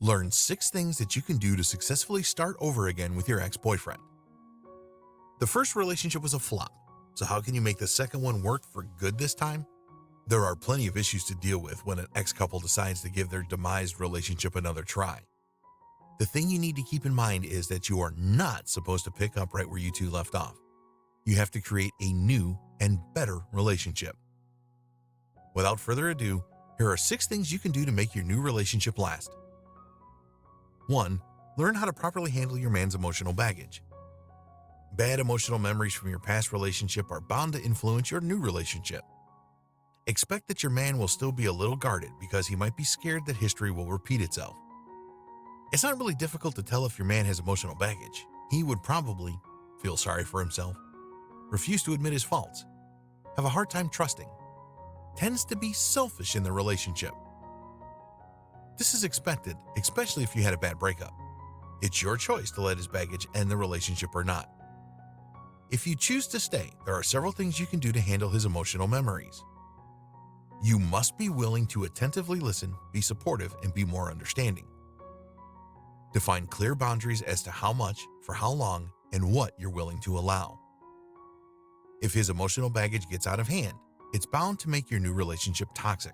Learn 6 things that you can do to successfully start over again with your ex-boyfriend. The first relationship was a flop, so how can you make the second one work for good this time? There are plenty of issues to deal with when an ex-couple decides to give their demised relationship another try. The thing you need to keep in mind is that you are not supposed to pick up right where you two left off. You have to create a new and better relationship. Without further ado, here are 6 things you can do to make your new relationship last. 1. Learn how to properly handle your man's emotional baggage. Bad emotional memories from your past relationship are bound to influence your new relationship. Expect that your man will still be a little guarded because he might be scared that history will repeat itself. It's not really difficult to tell if your man has emotional baggage. He would probably feel sorry for himself, refuse to admit his faults, have a hard time trusting, tends to be selfish in the relationship. This is expected, especially if you had a bad breakup. It's your choice to let his baggage end the relationship or not. If you choose to stay, there are several things you can do to handle his emotional memories. You must be willing to attentively listen, be supportive, and be more understanding. Define clear boundaries as to how much, for how long, and what you're willing to allow. If his emotional baggage gets out of hand, it's bound to make your new relationship toxic.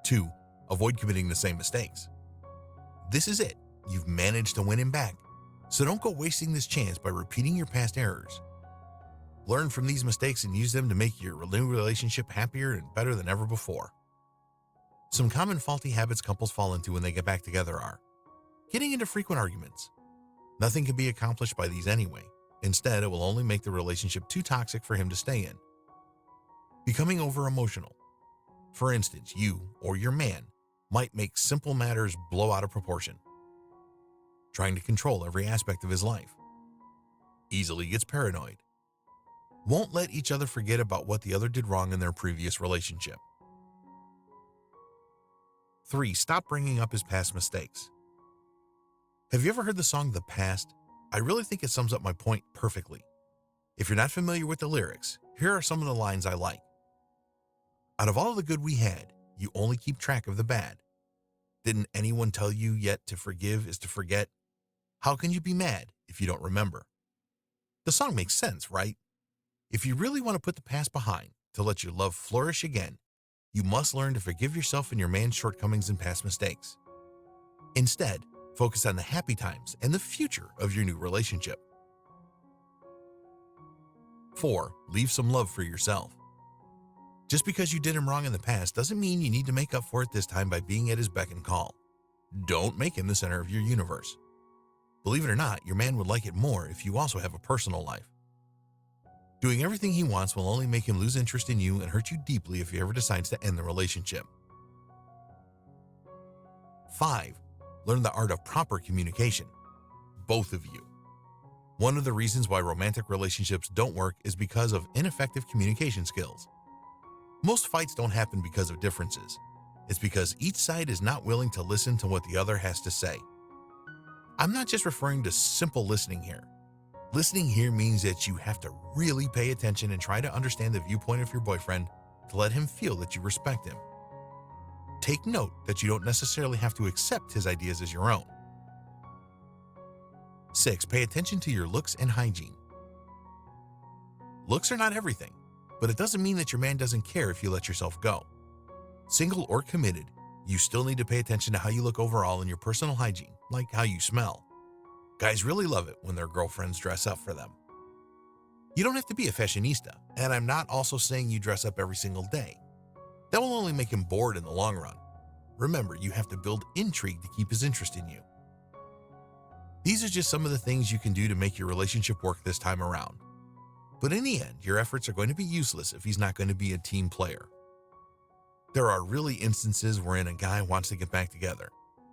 2. Avoid committing the same mistakes. This is it. You've managed to win him back, so don't go wasting this chance by repeating your past errors. Learn from these mistakes and use them to make your new relationship happier and better than ever before. Some common faulty habits couples fall into when they get back together are getting into frequent arguments. Nothing can be accomplished by these anyway. Instead, it will only make the relationship too toxic for him to stay in. Becoming over-emotional. For instance, you or your man might make simple matters blow out of proportion. Trying to control every aspect of his life. Easily gets paranoid. Won't let each other forget about what the other did wrong in their previous relationship. 3. Stop bringing up his past mistakes. Have you ever heard the song The Past? I really think it sums up my point perfectly. If you're not familiar with the lyrics, here are some of the lines I like. Out of all the good we had, you only keep track of the bad. Didn't anyone tell you yet to forgive is to forget? How can you be mad if you don't remember? The song makes sense, right? If you really want to put the past behind, to let your love flourish again, you must learn to forgive yourself and your man's shortcomings and past mistakes. Instead, focus on the happy times and the future of your new relationship. 4. Leave some love for yourself. Just because you did him wrong in the past doesn't mean you need to make up for it this time by being at his beck and call. Don't make him the center of your universe. Believe it or not, your man would like it more if you also have a personal life. Doing everything he wants will only make him lose interest in you and hurt you deeply if he ever decides to end the relationship. 5. Learn the art of proper communication. Both of you. One of the reasons why romantic relationships don't work is because of ineffective communication skills. Most fights don't happen because of differences. It's because each side is not willing to listen to what the other has to say. I'm not just referring to simple listening here. Listening here means that you have to really pay attention and try to understand the viewpoint of your boyfriend to let him feel that you respect him. Take note that you don't necessarily have to accept his ideas as your own. 6. Pay attention to your looks and hygiene. Looks are not everything, but it doesn't mean that your man doesn't care if you let yourself go. Single or committed, you still need to pay attention to how you look overall in your personal hygiene, like how you smell. Guys really love it when their girlfriends dress up for them. You don't have to be a fashionista, and I'm not also saying you dress up every single day. That will only make him bored in the long run. Remember, you have to build intrigue to keep his interest in you. These are just some of the things you can do to make your relationship work this time around. But in the end, your efforts are going to be useless if he's not going to be a team player. There are really instances wherein a guy wants to get back together,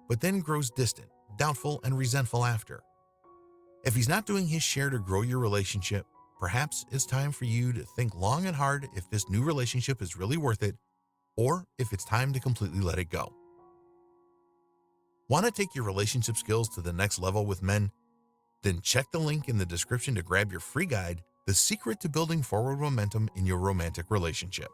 but then grows distant, doubtful, and resentful after. If he's not doing his share to grow your relationship, perhaps it's time for you to think long and hard if this new relationship is really worth it, or if it's time to completely let it go. Want to take your relationship skills to the next level with men? Then check the link in the description to grab your free guide, The Secret to Building Forward Momentum in Your Romantic Relationship.